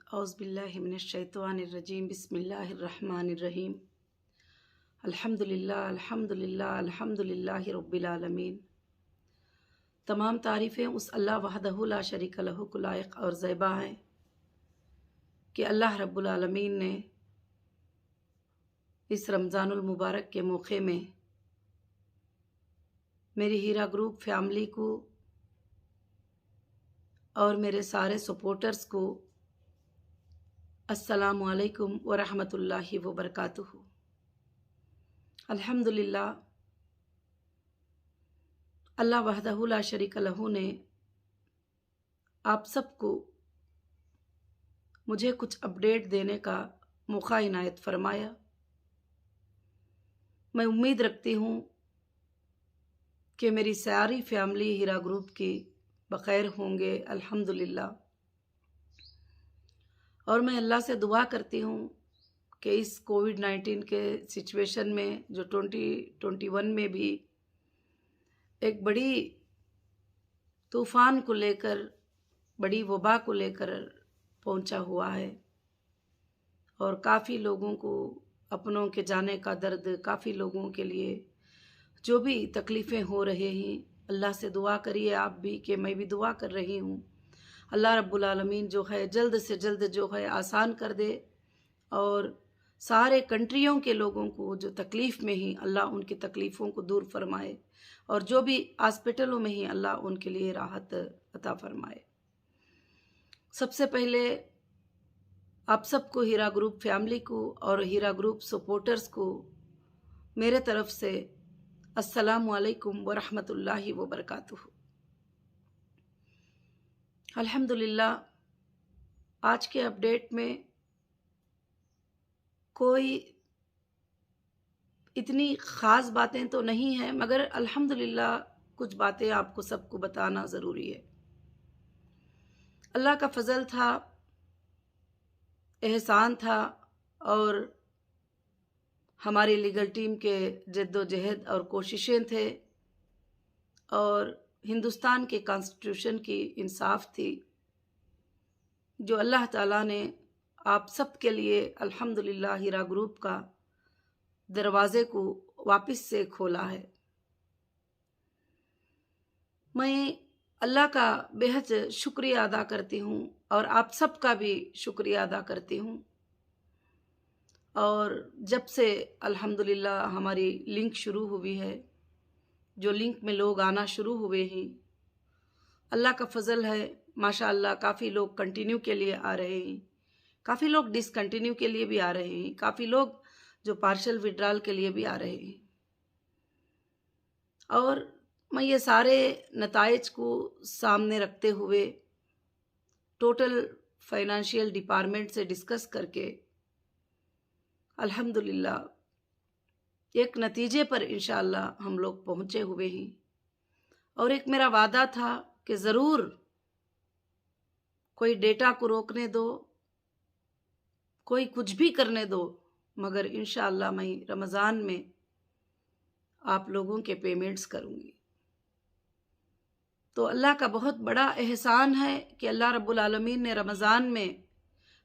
औज़ुबिल्लाहिमिनश्शैतानिर्रजीम बिस्मिल्लाहिर्रहमानिर्रहीम अल्हम्दुलिल्लाह अल्हम्दुलिल्लाह अल्हम्दुलिल्लाहि रब्बिल आलमीन। तमाम तारीफ़ें उस अल्लाह वहदहु ला शरीका लहू को लायक और ज़ैबा हैं कि अल्लाह रब्बुल आलमीन ने इस रमज़ानुल मुबारक के मौके में मेरी हीरा ग्रुप फैमिली को और मेरे सारे सपोर्टर्स को अस्सलामु अलैकुम व रहमतुल्लाहि व बरकातुहू। अल्हम्दुलिल्लाह, अल्लाह वहदहु ला शरीका लहू ने आप सबको मुझे कुछ अपडेट देने का मौका इनायत फरमाया। मैं उम्मीद रखती हूँ कि मेरी सारी फैमिली हीरा ग्रुप की बखैर होंगे अल्हम्दुलिल्लाह। और मैं अल्लाह से दुआ करती हूँ कि इस कोविड-19 के सिचुएशन में जो 2021 में भी एक बड़ी तूफ़ान को लेकर, बड़ी वबा को लेकर पहुंचा हुआ है और काफ़ी लोगों को अपनों के जाने का दर्द, काफ़ी लोगों के लिए जो भी तकलीफ़ें हो रही हैं, अल्लाह से दुआ करिए आप भी कि मैं भी दुआ कर रही हूँ। अल्लाह रब्बुल आलमीन जो है जल्द से जल्द जो है आसान कर दे और सारे कंट्रियों के लोगों को जो तकलीफ़ में ही अल्लाह उनकी तकलीफ़ों को दूर फरमाए और जो भी हॉस्पिटलों में ही अल्लाह उनके लिए राहत अता फरमाए। सबसे पहले आप सबको, हीरा ग्रुप फैमिली को और हीरा ग्रुप सपोर्टर्स को मेरे तरफ से अस्सलामु अलैकुम व रहमतुल्लाहि व बरकातुहू। अल्हम्दुलिल्लाह, आज के अपडेट में कोई इतनी ख़ास बातें तो नहीं हैं, मगर अल्हम्दुलिल्लाह कुछ बातें आपको सबको बताना ज़रूरी है। अल्लाह का फ़ज़ल था, एहसान था और हमारी लीगल टीम के जद्दोजहद और कोशिशें थे और हिंदुस्तान के कॉन्स्टिट्यूशन की इंसाफ थी जो अल्लाह ताला ने आप सब के लिए अल्हम्दुलिल्लाह हीरा ग्रुप का दरवाज़े को वापस से खोला है। मैं अल्लाह का बेहद शुक्रिया अदा करती हूँ और आप सब का भी शुक्रिया अदा करती हूँ। और जब से अल्हम्दुलिल्लाह हमारी लिंक शुरू हुई है, जो लिंक में लोग आना शुरू हुए हैं, अल्लाह का फ़ज़ल है माशाअल्लाह। काफ़ी लोग कंटिन्यू के लिए आ रहे हैं, काफ़ी लोग डिसकंटिन्यू के लिए भी आ रहे हैं, काफ़ी लोग जो पार्शल विड्रॉल के लिए भी आ रहे हैं। और मैं ये सारे नताइज को सामने रखते हुए टोटल फाइनेंशियल डिपार्टमेंट से डिस्कस करके अल्हम्दुलिल्लाह एक नतीजे पर इंशाअल्लाह हम लोग पहुँचे हुए हैं। और एक मेरा वादा था कि ज़रूर कोई डेटा को रोकने दो, कोई कुछ भी करने दो, मगर इंशाअल्लाह मैं रमज़ान में आप लोगों के पेमेंट्स करूँगी। तो अल्लाह का बहुत बड़ा एहसान है कि अल्लाह रब्बुल आलमीन ने रमज़ान में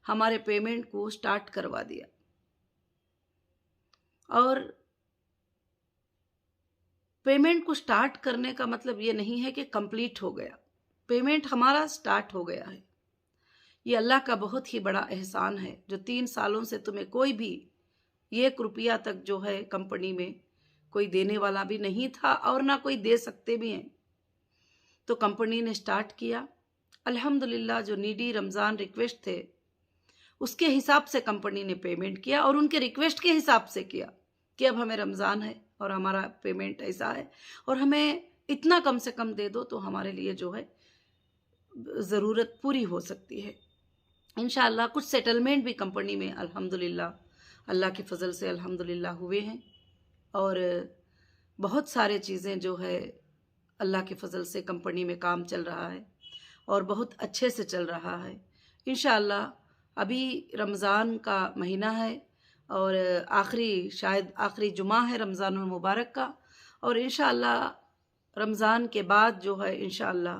हमारे पेमेंट को स्टार्ट करवा दिया। और पेमेंट को स्टार्ट करने का मतलब ये नहीं है कि कंप्लीट हो गया, पेमेंट हमारा स्टार्ट हो गया है। ये अल्लाह का बहुत ही बड़ा एहसान है जो 3 सालों से तुम्हें कोई भी 1 रुपया तक जो है कंपनी में कोई देने वाला भी नहीं था और ना कोई दे सकते भी हैं। तो कंपनी ने स्टार्ट किया अल्हम्दुलिल्लाह। जो नीडी रमज़ान रिक्वेस्ट थे उसके हिसाब से कंपनी ने पेमेंट किया और उनके रिक्वेस्ट के हिसाब से किया कि अब हमें रमज़ान है और हमारा पेमेंट ऐसा है और हमें इतना कम से कम दे दो तो हमारे लिए जो है ज़रूरत पूरी हो सकती है इंशाअल्लाह। कुछ सेटलमेंट भी कंपनी में अल्हम्दुलिल्लाह अल्लाह के फ़ज़ल से अल्हम्दुलिल्लाह हुए हैं और बहुत सारे चीज़ें जो है अल्लाह के फ़ज़ल से कंपनी में काम चल रहा है और बहुत अच्छे से चल रहा है इंशाअल्लाह। अभी रमज़ान का महीना है और शायद आखिरी जुमा है रमज़ानुल मुबारक का और इंशाअल्लाह रमज़ान के बाद जो है इंशाअल्लाह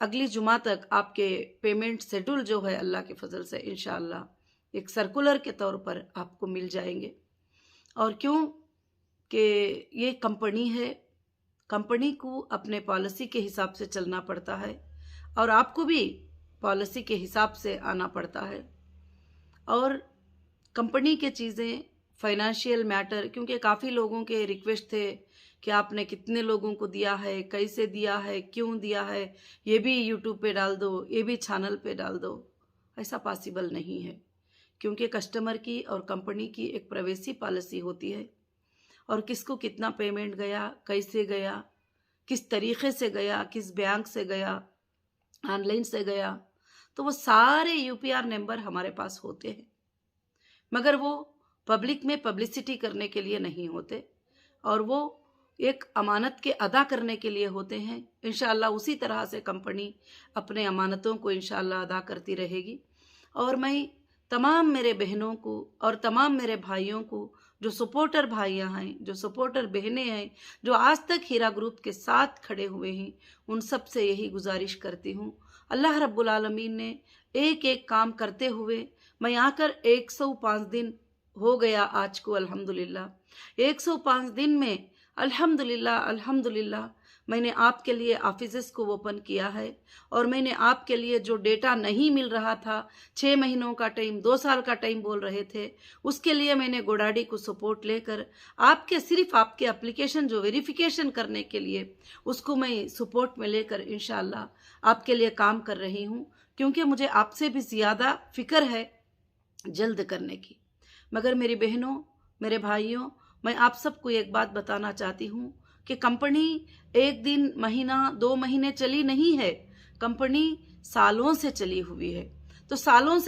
अगली जुमा तक आपके पेमेंट शेड्यूल जो है अल्लाह के फजल से इंशाअल्लाह एक सर्कुलर के तौर पर आपको मिल जाएंगे। और क्यों कि ये कंपनी है, कंपनी को अपने पॉलिसी के हिसाब से चलना पड़ता है और आपको भी पॉलिसी के हिसाब से आना पड़ता है। और कंपनी के चीज़ें, फाइनेंशियल मैटर, क्योंकि काफ़ी लोगों के रिक्वेस्ट थे कि आपने कितने लोगों को दिया है, कैसे दिया है, क्यों दिया है, ये भी यूट्यूब पे डाल दो, ये भी चैनल पे डाल दो। ऐसा पॉसिबल नहीं है, क्योंकि कस्टमर की और कंपनी की एक प्राइवेसी पॉलिसी होती है और किसको कितना पेमेंट गया, कैसे गया, किस तरीके से गया, किस बैंक से गया, ऑनलाइन से गया, तो वो सारे यूपीआर नंबर हमारे पास होते हैं, मगर वो पब्लिक में पब्लिसिटी करने के लिए नहीं होते और वो एक अमानत के अदा करने के लिए होते हैं। इंशाअल्लाह उसी तरह से कंपनी अपने अमानतों को इंशाअल्लाह अदा करती रहेगी। और मैं तमाम मेरे बहनों को और तमाम मेरे भाइयों को, जो सपोर्टर भाइयां हैं, जो सपोर्टर बहनें हैं, जो आज तक हीरा ग्रुप के साथ खड़े हुए हैं, उन सब से यही गुजारिश करती हूँ। अल्लाह रब्बुल आलमीन ने एक एक काम करते हुए मैं आकर 105 दिन हो गया आज को अल्हम्दुलिल्लाह। 105 दिन में अल्हम्दुलिल्लाह अल्हम्दुलिल्लाह मैंने आपके लिए ऑफिसेस को ओपन किया है और मैंने आपके लिए जो डेटा नहीं मिल रहा था, 6 महीनों का टाइम, 2 साल का टाइम बोल रहे थे, उसके लिए मैंने गोडाडी को सपोर्ट लेकर सिर्फ आपके एप्लीकेशन जो वेरिफिकेशन करने के लिए, उसको मैं सपोर्ट में लेकर इंशाअल्लाह आपके लिए काम कर रही हूँ, क्योंकि मुझे आपसे भी ज़्यादा फिक्र है जल्द करने की। मगर मेरी बहनों, मेरे भाइयों, मैं आप सबको एक बात बताना चाहती हूँ कि कंपनी एक दिन, महीना, 2 महीने चली नहीं है, कंपनी सालों से चली हुई है। तो सालों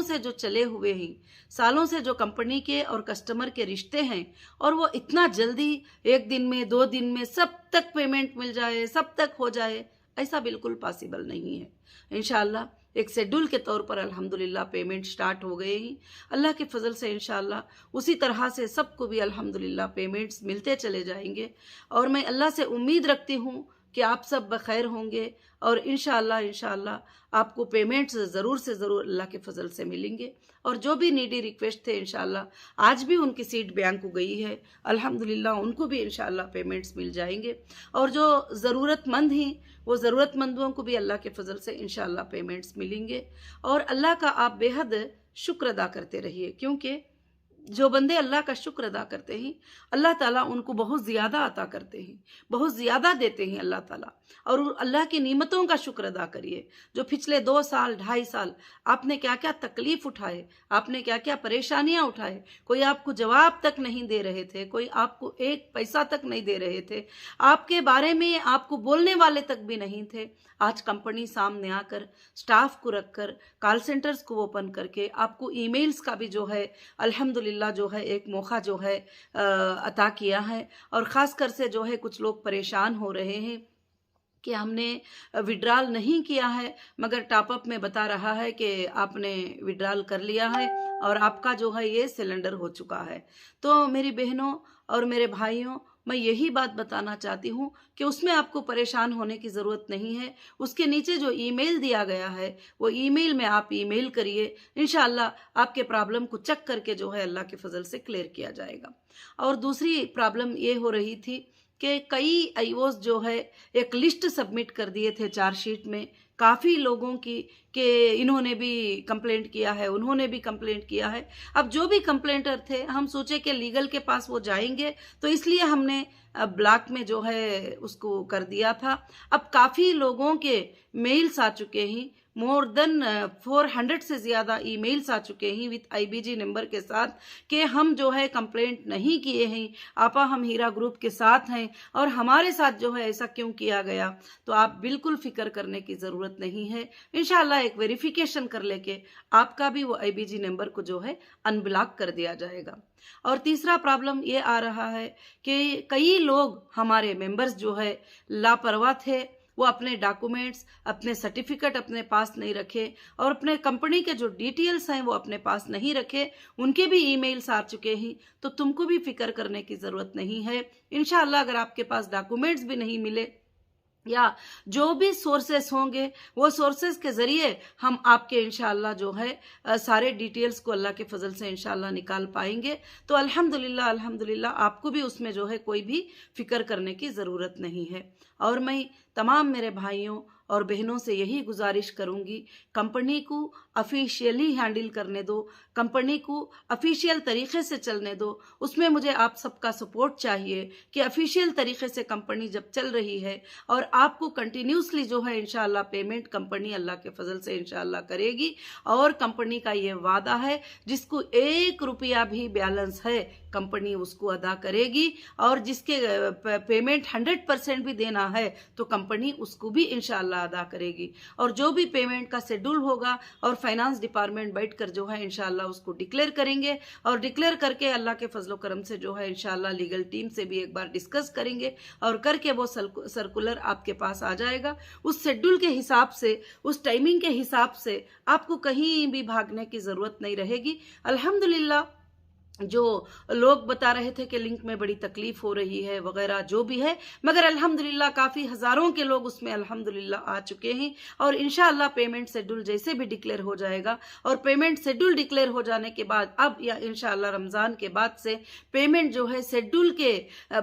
से जो चले हुए हैं, सालों से जो कंपनी के और कस्टमर के रिश्ते हैं, और वो इतना जल्दी 1 दिन में, 2 दिन में सब तक पेमेंट मिल जाए, सब तक हो जाए, ऐसा बिल्कुल पॉसिबल नहीं है। इंशाअल्लाह एक शेड्यूल के तौर पर अल्हम्दुलिल्लाह पेमेंट स्टार्ट हो गए हैं। अल्लाह के फजल से इंशाअल्लाह उसी तरह से सबको भी अल्हम्दुलिल्लाह पेमेंट्स मिलते चले जाएंगे। और मैं अल्लाह से उम्मीद रखती हूँ कि आप सब बखैर होंगे और इंशाअल्लाह आपको पेमेंट्स ज़रूर से ज़रूर अल्लाह के फजल से मिलेंगे। और जो भी नीडी रिक्वेस्ट थे इंशाअल्लाह आज भी उनकी सीट बैंक को गई है, अल्हम्दुलिल्लाह उनको भी इंशाअल्लाह पेमेंट्स मिल जाएंगे। और जो ज़रूरतमंद हैं, वो ज़रूरतमंदों को भी अल्लाह के फजल से इंशाअल्लाह पेमेंट्स मिलेंगे। और अल्लाह का आप बेहद शुक्र अदा करते रहिए, क्योंकि जो बंदे अल्लाह का शुक्र अदा करते हैं, अल्लाह ताला उनको बहुत ज़्यादा अता करते हैं, बहुत ज़्यादा देते हैं अल्लाह ताला। और अल्लाह की नेमतों का शुक्र अदा करिए। जो पिछले 2 साल, 2.5 साल आपने क्या क्या तकलीफ उठाए, आपने क्या क्या परेशानियां उठाए, कोई आपको जवाब तक नहीं दे रहे थे, कोई आपको 1 पैसा तक नहीं दे रहे थे, आपके बारे में आपको बोलने वाले तक भी नहीं थे। आज कंपनी सामने आकर, स्टाफ को रखकर, कॉल सेंटर्स को ओपन करके आपको ईमेल्स का भी जो है अल्हम्दुलिल्लाह जो है एक मौका जो है अता किया है। और ख़ासकर से जो है कुछ लोग परेशान हो रहे हैं कि हमने विड्रॉल नहीं किया है, मगर टॉपअप में बता रहा है कि आपने विड्रॉल कर लिया है और आपका जो है ये सिलेंडर हो चुका है। तो मेरी बहनों और मेरे भाइयों, मैं यही बात बताना चाहती हूँ कि उसमें आपको परेशान होने की ज़रूरत नहीं है। उसके नीचे जो ईमेल दिया गया है, वो ईमेल में आप ईमेल करिए, इंशाअल्लाह आपके प्रॉब्लम को चेक करके जो है अल्लाह के फजल से क्लियर किया जाएगा। और दूसरी प्रॉब्लम ये हो रही थी कि कई आईओस जो है एक लिस्ट सबमिट कर दिए थे चार्जशीट में, काफ़ी लोगों की, कि इन्होंने भी कंप्लेंट किया है, उन्होंने भी कंप्लेंट किया है। अब जो भी कंप्लेंटर थे, हम सोचे कि लीगल के पास वो जाएंगे, तो इसलिए हमने ब्लॉक में जो है उसको कर दिया था। अब काफ़ी लोगों के मेल्स आ चुके हैं, मोर देन 400 से ज़्यादा ईमेल्स आ चुके हैं विथ आईबीजी नंबर के साथ कि हम जो है कंप्लेंट नहीं किए हैं, आपा हम हीरा ग्रुप के साथ हैं और हमारे साथ जो है ऐसा क्यों किया गया। तो आप बिल्कुल फिक्र करने की ज़रूरत नहीं है। इंशाल्लाह एक वेरिफिकेशन कर लेके आपका भी वो आईबीजी नंबर को जो है अनब्लॉक कर दिया जाएगा। और तीसरा प्रॉब्लम ये आ रहा है कि कई लोग हमारे मेंबर्स जो है लापरवाह थे, वो अपने डॉक्यूमेंट्स, अपने सर्टिफिकेट अपने पास नहीं रखे और अपने कंपनी के जो डिटेल्स हैं वो अपने पास नहीं रखे, उनके भी ईमेल्स आ चुके हैं। तो तुमको भी फिक्र करने की ज़रूरत नहीं है। इंशाअल्लाह अगर आपके पास डॉक्यूमेंट्स भी नहीं मिले या जो भी सोर्सेस होंगे वो सोर्सेस के ज़रिए हम आपके इंशाअल्लाह जो है सारे डिटेल्स को अल्लाह के फजल से इंशाअल्लाह निकाल पाएंगे। तो अल्हम्दुलिल्लाह अल्हम्दुलिल्लाह आपको भी उसमें जो है कोई भी फिक्र करने की ज़रूरत नहीं है। और मैं तमाम मेरे भाइयों और बहनों से यही गुजारिश करूंगी, कंपनी को ऑफिशियली हैंडल करने दो, कंपनी को ऑफिशियल तरीके से चलने दो। उसमें मुझे आप सबका सपोर्ट चाहिए कि ऑफिशियल तरीके से कंपनी जब चल रही है और आपको कंटिन्यूसली जो है इंशाल्लाह पेमेंट कंपनी अल्लाह के फजल से इंशाल्लाह करेगी। और कंपनी का ये वादा है जिसको 1 रुपया भी बैलेंस है कंपनी उसको अदा करेगी, और जिसके पेमेंट 100% भी देना है तो कंपनी उसको भी इंशाल्लाह अदा करेगी। और जो भी पेमेंट का शेड्यूल होगा और फाइनेंस डिपार्टमेंट बैठकर जो है इंशाल्लाह उसको डिक्लेयर करेंगे, और डिक्लेयर करके अल्लाह के फजलो करम से जो है इंशाल्लाह लीगल टीम से भी एक बार डिस्कस करेंगे, और करके वो सर्कुलर आपके पास आ जाएगा। उस शेड्यूल के हिसाब से, उस टाइमिंग के हिसाब से आपको कहीं भी भागने की जरूरत नहीं रहेगी। अल्हम्दुलिल्लाह जो लोग बता रहे थे कि लिंक में बड़ी तकलीफ हो रही है वगैरह जो भी है, मगर अल्हम्दुलिल्लाह काफ़ी हज़ारों के लोग उसमें अल्हम्दुलिल्लाह आ चुके हैं। और इंशाअल्लाह पेमेंट शेड्यूल जैसे भी डिक्लेयर हो जाएगा, और पेमेंट शेड्यूल डिक्लेयर हो जाने के बाद अब या इंशाअल्लाह रमज़ान के बाद से पेमेंट जो है शेड्यूल के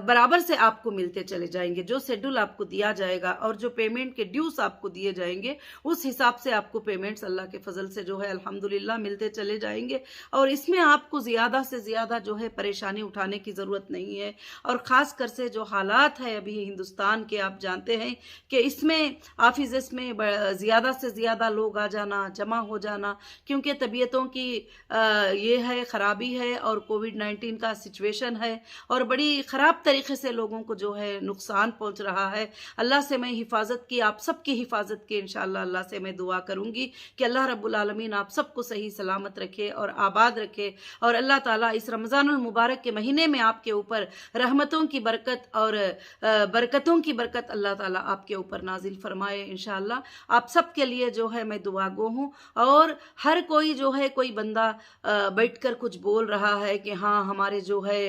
बराबर से आपको मिलते चले जाएंगे। जो शेड्यूल आपको दिया जाएगा और जो पेमेंट के ड्यूस आपको दिए जाएंगे उस हिसाब से आपको पेमेंट्स अल्लाह के फजल से जो है अल्हम्दुलिल्लाह मिलते चले जाएंगे। और इसमें आपको ज़्यादा से ज़्यादा जो है परेशानी उठाने की ज़रूरत नहीं है। और ख़ास कर से जो हालात है अभी हिंदुस्तान के, आप जानते हैं कि इसमें ऑफिस में ज़्यादा से ज़्यादा लोग आ जाना, जमा हो जाना, क्योंकि तबीयतों की ये है ख़राबी है और कोविड-19 का सिचुएशन है और बड़ी ख़राब तरीके से लोगों को जो है नुकसान पहुँच रहा है। अल्लाह से मैं हिफाजत की, आप सबकी हिफाजत की इंशाअल्लाह अल्लाह से मैं दुआ करूँगी कि अल्लाह रब्बुल आलमीन आप सबको सही सलामत रखे और आबाद रखे, और अल्लाह ताला इस रमज़ानुल मुबारक के महीने में आपके ऊपर रहमतों की बरकत और बरकतों की बरकत अल्लाह ताला आपके ऊपर नाजिल फरमाए इंशाअल्लाह। आप सब के लिए जो है मैं दुआ गो हूँ। और हर कोई जो है, कोई बंदा बैठकर कुछ बोल रहा है कि हाँ हमारे जो है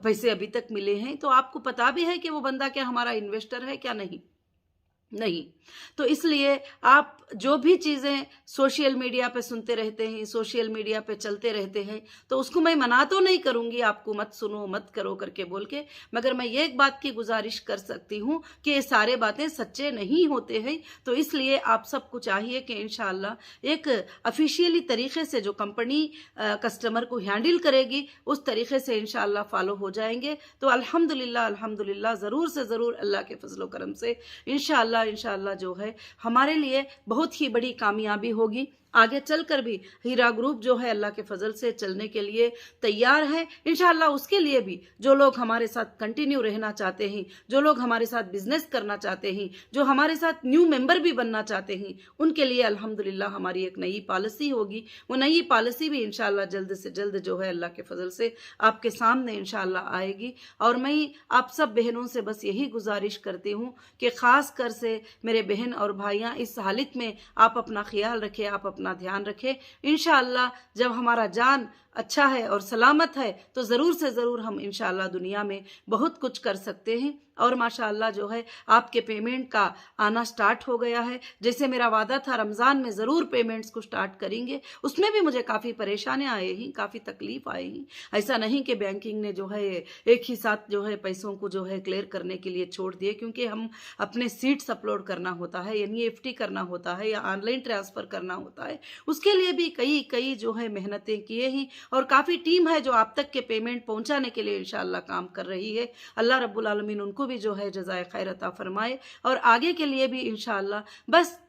पैसे अभी तक मिले हैं, तो आपको पता भी है कि वो बंदा क्या हमारा इन्वेस्टर है क्या? नहीं। तो इसलिए आप जो भी चीज़ें सोशल मीडिया पे सुनते रहते हैं, सोशल मीडिया पे चलते रहते हैं, तो उसको मैं मना तो नहीं करूंगी आपको मत सुनो मत करो करके बोल के, मगर मैं ये एक बात की गुजारिश कर सकती हूँ कि ये सारे बातें सच्चे नहीं होते हैं। तो इसलिए आप सबको चाहिए कि इंशाअल्लाह एक ऑफिशियली तरीके से जो कंपनी कस्टमर को हैंडल करेगी उस तरीके से इंशाअल्लाह फॉलो हो जाएंगे। तो अल्हम्दुलिल्लाह अल्हम्दुलिल्लाह ज़रूर से ज़रूर अल्लाह के फजलो करम से इंशाअल्लाह जो है हमारे लिए बहुत ही बड़ी कामयाबी होगी। आगे चलकर भी हीरा ग्रुप जो है अल्लाह के फजल से चलने के लिए तैयार है इंशाअल्लाह। उसके लिए भी जो लोग हमारे साथ कंटिन्यू रहना चाहते हैं, जो लोग हमारे साथ बिजनेस करना चाहते हैं, जो हमारे साथ न्यू मेंबर भी बनना चाहते हैं, उनके लिए अल्हम्दुलिल्लाह हमारी एक नई पॉलिसी होगी। वो नई पॉलिसी भी इंशाअल्लाह जल्द से जल्द जो है अल्लाह के फजल से आपके सामने इंशाअल्लाह आएगी। और मैं आप सब बहनों से बस यही गुजारिश करती हूँ कि ख़ास कर से मेरे बहन और भाइयाँ इस हालत में आप अपना ख्याल रखें, आप अपना ध्यान रखें। इंशाअल्लाह जब हमारा जान अच्छा है और सलामत है तो ज़रूर से ज़रूर हम इंशाअल्लाह दुनिया में बहुत कुछ कर सकते हैं। और माशाअल्लाह जो है आपके पेमेंट का आना स्टार्ट हो गया है। जैसे मेरा वादा था रमज़ान में ज़रूर पेमेंट्स को स्टार्ट करेंगे, उसमें भी मुझे काफ़ी परेशानियाँ आई हैं, काफ़ी तकलीफ आई हैं। ऐसा नहीं कि बैंकिंग ने जो है एक ही साथ जो है पैसों को जो है क्लियर करने के लिए छोड़ दिए, क्योंकि हम अपने सीट्स अपलोड करना होता है, NEFT करना होता है या ऑनलाइन ट्रांसफ़र करना होता है। उसके लिए भी कई जो है मेहनतें किए ही, और काफ़ी टीम है जो आप तक के पेमेंट पहुंचाने के लिए इंशाअल्लाह काम कर रही है। अल्लाह रब्बुल आलमीन उनको भी जो है जज़ाए खैर अता फरमाए, और आगे के लिए भी इंशाअल्लाह। बस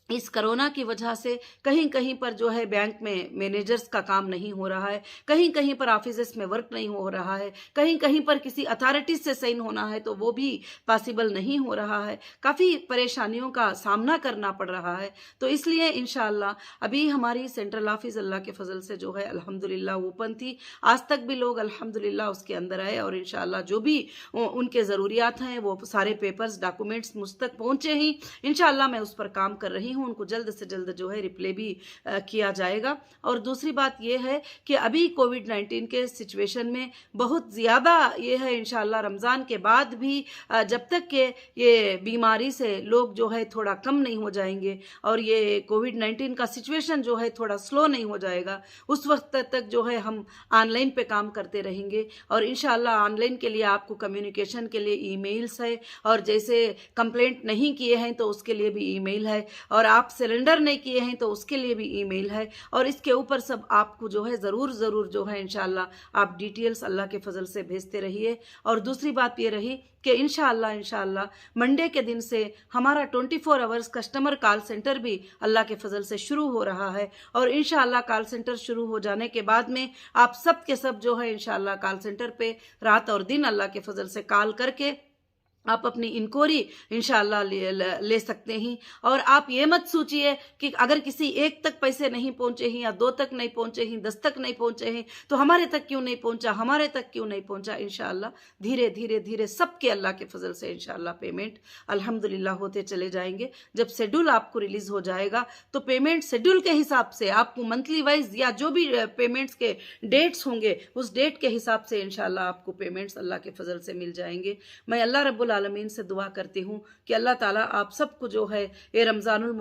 इस कोरोना की वजह से कहीं कहीं पर जो है बैंक में मैनेजर्स का काम नहीं हो रहा है, कहीं कहीं पर ऑफिस में वर्क नहीं हो रहा है, कहीं कहीं पर किसी अथॉरिटीज से साइन होना है तो वो भी पॉसिबल नहीं हो रहा है। काफ़ी परेशानियों का सामना करना पड़ रहा है। तो इसलिए इंशाअल्लाह अभी हमारी सेंट्रल ऑफिस अल्लाह के फजल से जो है अल्हम्दुलिल्लाह ओपन थी। आज तक भी लोग अल्हम्दुलिल्लाह उसके अंदर आए, और इंशाअल्लाह जो भी उनके ज़रूरियात हैं वो सारे पेपर्स डॉक्यूमेंट्स मुझ तक पहुँचे ही। इंशाअल्लाह मैं उस पर काम कर रही हूँ। हूँ उनको जल्द से जल्द जो है रिप्लाई भी किया जाएगा। और दूसरी बात ये है कि अभी कोविड-19 के सिचुएशन में बहुत ज़्यादा ये है, इंशाल्लाह रमज़ान के बाद भी जब तक के ये बीमारी से लोग जो है थोड़ा कम नहीं हो जाएंगे और ये कोविड-19 का सिचुएशन जो है थोड़ा स्लो नहीं हो जाएगा, उस वक्त तक जो है हम ऑनलाइन पे काम करते रहेंगे। और इंशाल्लाह ऑनलाइन के लिए आपको कम्युनिकेशन के लिए ईमेल्स है, और जैसे कंप्लेंट नहीं किए हैं तो उसके लिए भी ईमेल है, और आप सिलेंडर नहीं किए हैं तो उसके लिए भी ईमेल है। और इसके ऊपर सब आपको जो है ज़रूर जो है इंशाल्लाह आप डिटेल्स अल्लाह के फजल से भेजते रहिए। और दूसरी बात ये रही कि इंशाल्लाह मंडे के दिन से हमारा 24 आवर्स कस्टमर कॉल सेंटर भी अल्लाह के फजल से शुरू हो रहा है। और इंशाल्लाह कॉल सेंटर शुरू हो जाने के बाद में आप सब के सब जो है इंशाल्लाह कॉल सेंटर पे रात और दिन अल्लाह के फजल से कॉल करके आप अपनी इंक्वायरी इंशाल्लाह ले सकते हैं। और आप ये मत सोचिए कि अगर किसी एक तक पैसे नहीं पहुंचे हैं या 2 तक नहीं पहुंचे हैं, 10 तक नहीं पहुंचे हैं तो हमारे तक क्यों नहीं पहुंचा, हमारे तक क्यों नहीं पहुंचा। इंशाल्लाह धीरे धीरे सबके अल्लाह के फजल से इंशाल्लाह पेमेंट अल्हम्दुलिल्लाह होते चले जाएंगे। जब शेड्यूल आपको रिलीज हो जाएगा तो पेमेंट शेड्यूल के हिसाब से आपको मंथली वाइज या जो भी पेमेंट्स के डेट्स होंगे उस डेट के हिसाब से इंशाल्लाह आपको पेमेंट्स अल्लाह के फजल से मिल जाएंगे। मैं अल्लाह रब्बुल आलमीन से दुआ करती हूँ कि अल्लाह ताला आप सबको जो है ये रमज़ानुल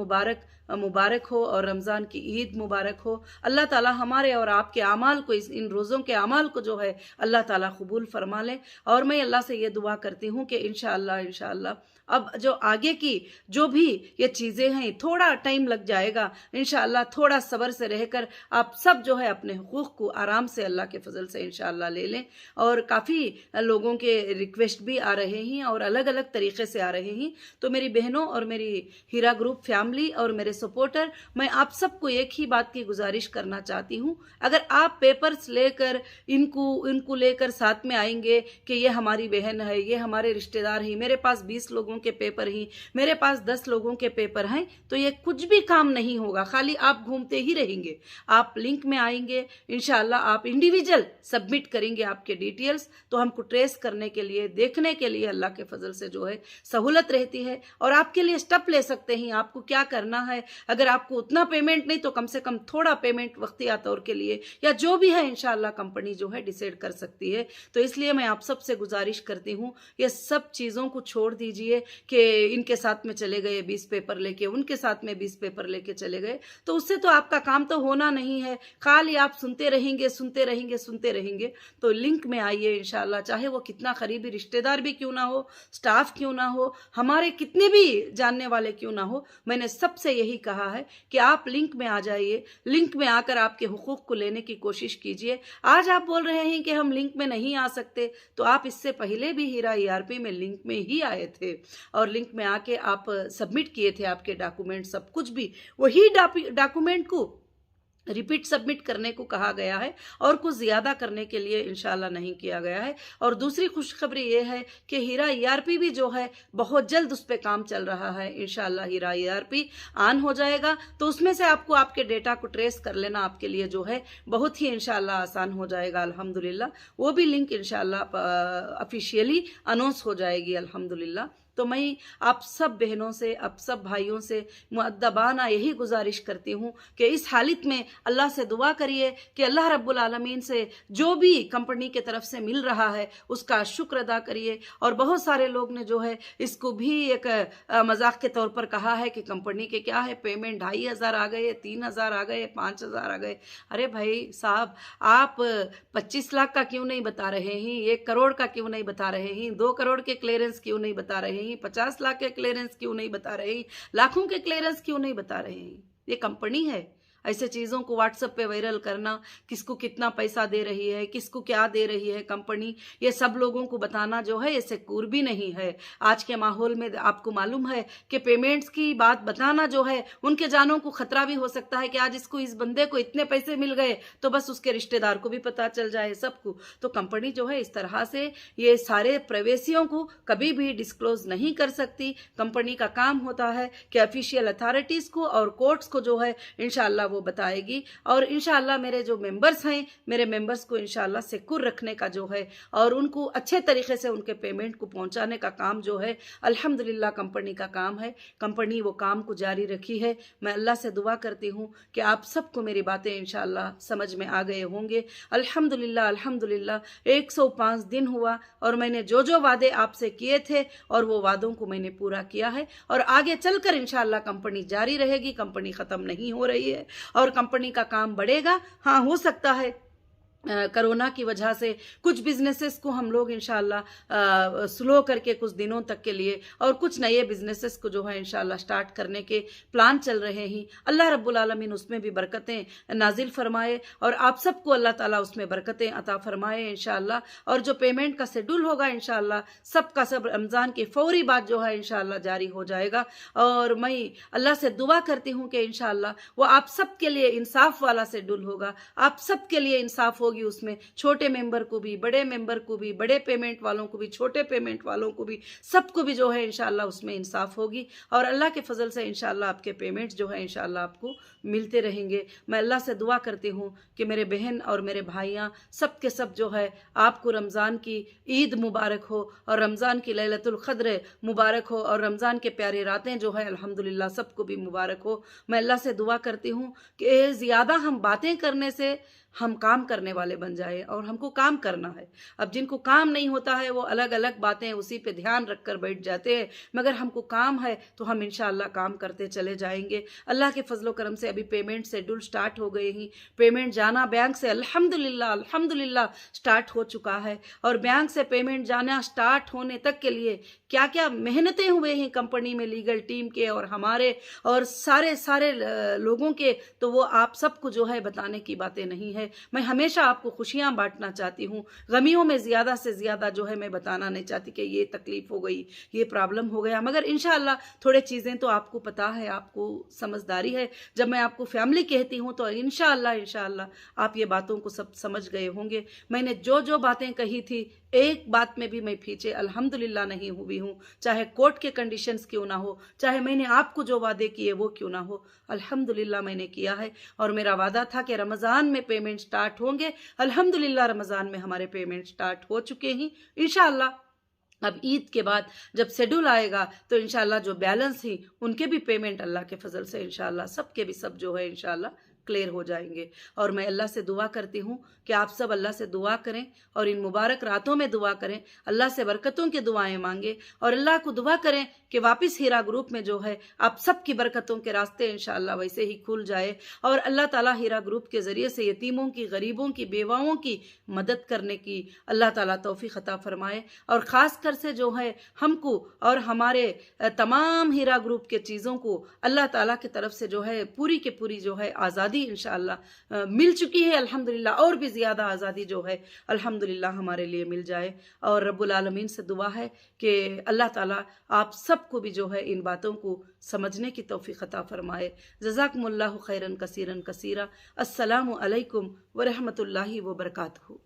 मुबारक हो और रमज़ान की ईद मुबारक हो। अल्लाह ताला हमारे और आपके अमाल को, इन रोज़ों के अमाल को जो है अल्लाह ताला कबूल फरमा ले। और मैं अल्लाह से ये दुआ करती हूँ कि इंशाअल्लाह अब जो आगे की जो भी ये चीज़ें हैं थोड़ा टाइम लग जाएगा, इंशाअल्लाह थोड़ा सब्र से रहकर आप सब जो है अपने हुकूक को आराम से अल्लाह के फजल से इंशाअल्लाह ले लें। और काफ़ी लोगों के रिक्वेस्ट भी आ रहे हैं और अलग अलग तरीके से आ रहे हैं। तो मेरी बहनों और मेरी हीरा ग्रुप फैमिली और मेरे सपोर्टर, मैं आप सबको एक ही बात की गुजारिश करना चाहती हूँ, अगर आप पेपर्स लेकर इनको लेकर साथ में आएंगे कि ये हमारी बहन है, ये हमारे रिश्तेदार हैं, मेरे पास 20 लोगों के पेपर ही, मेरे पास 10 लोगों के पेपर हैं, तो ये कुछ भी काम नहीं होगा, खाली आप घूमते ही रहेंगे। आप लिंक में आएंगे, इंशाल्लाह आप इंडिविजुअल सबमिट करेंगे आपके डिटेल्स, तो हमको ट्रेस करने के लिए, देखने के लिए अल्लाह के फजल से जो है सहूलत रहती है। और आपके लिए स्टेप ले सकते हैं, आपको क्या करना है। अगर आपको उतना पेमेंट नहीं तो कम से कम थोड़ा पेमेंट वक्तिया तौर के लिए या जो भी है इंशाल्लाह कंपनी जो है डिसाइड कर सकती है। तो इसलिए मैं आप सबसे गुजारिश करती हूँ ये सब चीज़ों को छोड़ दीजिए कि इनके साथ में चले गए 20 पेपर लेके, उनके साथ में 20 पेपर लेके चले गए, तो उससे तो आपका काम तो होना नहीं है। खाली आप सुनते रहेंगे। तो लिंक में आइए इंशाल्लाह, चाहे वो कितना करीबी रिश्तेदार भी क्यों ना हो, स्टाफ क्यों ना हो, हमारे कितने भी जानने वाले क्यों ना हो, मैंने सबसे यही कहा है कि आप लिंक में आ जाइए। लिंक में आकर आपके हुकूक को लेने की कोशिश कीजिए। आज आप बोल रहे हैं कि हम लिंक में नहीं आ सकते, तो आप इससे पहले भी हीरा ERP में लिंक में ही आए थे और लिंक में आके आप सबमिट किए थे आपके डॉक्यूमेंट, सब कुछ भी वही डॉक्यूमेंट को रिपीट सबमिट करने को कहा गया है और कुछ ज़्यादा करने के लिए इंशाल्लाह नहीं किया गया है। और दूसरी खुशखबरी ये है कि हीरा ERP भी जो है बहुत जल्द उस पर काम चल रहा है। इंशाल्लाह हीरा ERP ऑन हो जाएगा तो उसमें से आपको आपके डेटा को ट्रेस कर लेना आपके लिए जो है बहुत ही इंशाल्लाह आसान हो जाएगा अल्हम्दुलिल्लाह। वो भी लिंक इंशाल्लाह ऑफिशियली अनाउंस हो जाएगी अल्हम्दुलिल्लाह। तो मैं आप सब बहनों से, आप सब भाइयों से मुअद्दबाना यही गुजारिश करती हूँ कि इस हालत में अल्लाह से दुआ करिए कि अल्लाह रब्बुल आलमीन से जो भी कंपनी के तरफ से मिल रहा है उसका शुक्र अदा करिए। और बहुत सारे लोग ने जो है इसको भी एक मजाक के तौर पर कहा है कि कंपनी के क्या है पेमेंट 2500 आ गए, 3000 आ गए, 5000 आ गए। अरे भाई साहब, आप 25 लाख का क्यों नहीं बता रहे हैं, 1 करोड़ का क्यों नहीं बता रहे हैं, 2 करोड़ के क्लियरेंस क्यों नहीं बता रहे हैं, 50 लाख के क्लियरेंस क्यों नहीं बता रहे हैं, लाखों के क्लियरेंस क्यों नहीं बता रहे हैं। ये कंपनी है, ऐसे चीज़ों को व्हाट्सएप पे वायरल करना, किसको कितना पैसा दे रही है, किसको क्या दे रही है कंपनी, ये सब लोगों को बताना जो है ये सिक्योर भी नहीं है। आज के माहौल में आपको मालूम है कि पेमेंट्स की बात बताना जो है उनके जानों को खतरा भी हो सकता है कि आज इस बंदे को इतने पैसे मिल गए तो बस उसके रिश्तेदार को भी पता चल जाए, सबको। तो कंपनी जो है इस तरह से ये सारे प्रवेशियों को कभी भी डिस्क्लोज नहीं कर सकती। कंपनी का काम होता है कि ऑफिशियल अथॉरिटीज़ को और कोर्ट्स को जो है इंशाल्लाह वो वो बताएगी। और इंशाअल्लाह मेरे जो मेंबर्स हैं, मेरे मेंबर्स को इंशाअल्लाह सिक्योर रखने का जो है और उनको अच्छे तरीके से उनके पेमेंट को पहुंचाने का काम जो है अल्हम्दुलिल्लाह कंपनी का काम है। कंपनी वो काम को जारी रखी है। मैं अल्लाह से दुआ करती हूँ कि आप सबको मेरी बातें इंशाअल्लाह समझ में आ गए होंगे। अल्हम्दुलिल्लाह अल्हम्दुलिल्लाह 105 दिन हुआ और मैंने जो जो वादे आपसे किए थे और वो वादों को मैंने पूरा किया है और आगे चलकर इंशाअल्लाह कंपनी जारी रहेगी। कंपनी ख़त्म नहीं हो रही है और कंपनी का काम बढ़ेगा। हाँ, हो सकता है कोरोना की वजह से कुछ बिजनेसेस को हम लोग इंशाअल्लाह स्लो करके कुछ दिनों तक के लिए और कुछ नए बिजनेसेस को जो है इंशाअल्लाह स्टार्ट करने के प्लान चल रहे हैं। अल्लाह रब्बुल आलमीन उसमें भी बरकतें नाजिल फरमाए और आप सबको अल्लाह ताला उसमें बरकतें अता फरमाए इंशाअल्लाह। और जो पेमेंट का शेड्यूल होगा इंशाअल्लाह सबका सब रमज़ान की फौरी बाद जो है इंशाअल्लाह जारी हो जाएगा। और मैं अल्लाह से दुआ करती हूँ कि इंशाअल्लाह वो आप सबके लिए इंसाफ वाला शेड्यूल होगा, आप सबके लिए इंसाफ होगी उसमें, छोटे मेंबर को भी, बड़े मेंबर को भी, बड़े पेमेंट वालों को भी, छोटे पेमेंट वालों को भी, सबको भी जो है इंशाअल्लाह उसमें इंसाफ होगी। और अल्लाह के फजल से इंशाअल्लाह आपके पेमेंट जो है इंशाअल्लाह आपको मिलते रहेंगे। मैं अल्लाह से दुआ करती हूँ कि मेरे बहन और मेरे भाइयाँ सब के सब जो है आपको रमज़ान की ईद मुबारक हो और रमज़ान की लैलतुल क़द्र मुबारक हो और रमज़ान के प्यारी रातें जो है अल्हम्दुलिल्लाह सबको भी मुबारक हो। मैं अल्लाह से दुआ करती हूँ कि ज़्यादा हम बातें करने से हम काम करने वाले बन जाए और हमको काम करना है। अब जिनको काम नहीं होता है वो अलग अलग बातें उसी पे ध्यान रखकर बैठ जाते हैं, मगर हमको काम है तो हम इंशाअल्लाह काम करते चले जाएंगे। अल्लाह के फजलो करम से अभी पेमेंट शेड्यूल स्टार्ट हो गए ही, पेमेंट जाना बैंक से अल्हम्दुलिल्लाह अल्हम्दुलिल्लाह स्टार्ट हो चुका है। और बैंक से पेमेंट जाना स्टार्ट होने तक के लिए क्या क्या मेहनतें हुए हैं कंपनी में, लीगल टीम के और हमारे और सारे लोगों के, तो वो आप सबको जो है बताने की बातें नहीं है। मैं हमेशा आपको खुशियां बांटना चाहती हूँ, गमियों में ज़्यादा से ज़्यादा जो है मैं बताना नहीं चाहती कि ये तकलीफ हो गई, ये प्रॉब्लम हो गया। मगर इंशाअल्लाह थोड़े चीज़ें तो आपको पता है, आपको समझदारी है। जब मैं आपको फैमिली कहती हूँ तो इंशाअल्लाह आप ये बातों को सब समझ गए होंगे। मैंने जो जो बातें कही थी एक बात में भी मैं पीछे अल्हम्दुलिल्लाह नहीं हुई हूँ, चाहे कोर्ट के कंडीशंस क्यों ना हो, चाहे मैंने आपको जो वादे किए वो क्यों ना हो, अल्हम्दुलिल्लाह मैंने किया है। और मेरा वादा था कि रमज़ान में पेमेंट स्टार्ट होंगे, अल्हम्दुलिल्लाह रमज़ान में हमारे पेमेंट स्टार्ट हो चुके हैं इंशाअल्लाह। अब ईद के बाद जब शेड्यूल आएगा तो इंशाअल्लाह जो बैलेंस ही उनके भी पेमेंट अल्लाह के फजल से इंशाअल्लाह सबके भी सब जो है इंशाअल्लाह क्लियर हो जाएंगे। और मैं अल्लाह से दुआ करती हूँ कि आप सब अल्लाह से दुआ करें और इन मुबारक रातों में दुआ करें, अल्लाह से बरकतों की दुआएं मांगे और अल्लाह को दुआ करें कि वापस हीरा ग्रुप में जो है आप सब की बरकतों के रास्ते इंशाअल्लाह वैसे ही खुल जाए और अल्लाह ताला हीरा ग्रुप के ज़रिए से यतीमों की, गरीबों की, बेवाओं की मदद करने की अल्लाह ताला तौफीक अता फरमाए। और ख़ास कर से जो है हमको और हमारे तमाम हीरा ग्रुप के चीज़ों को अल्लाह ताला की तरफ से जो है पूरी के पूरी जो है आज़ादी इंशाअल्लाह मिल चुकी है अल्हम्दुलिल्लाह, और भी ज़्यादा आज़ादी जो है अल्हम्दुलिल्लाह हमारे लिए मिल जाए। और रब्बुल आलमीन से दुआ है कि अल्लाह ताला आप सबको भी जो है इन बातों को समझने की तौफीक अता फरमाए। जज़ाकुमुल्लाहु खैरन कसीरन कसीरा। अस्सलामु अलैकुम व रहमतुल्लाहि व बरकातहू।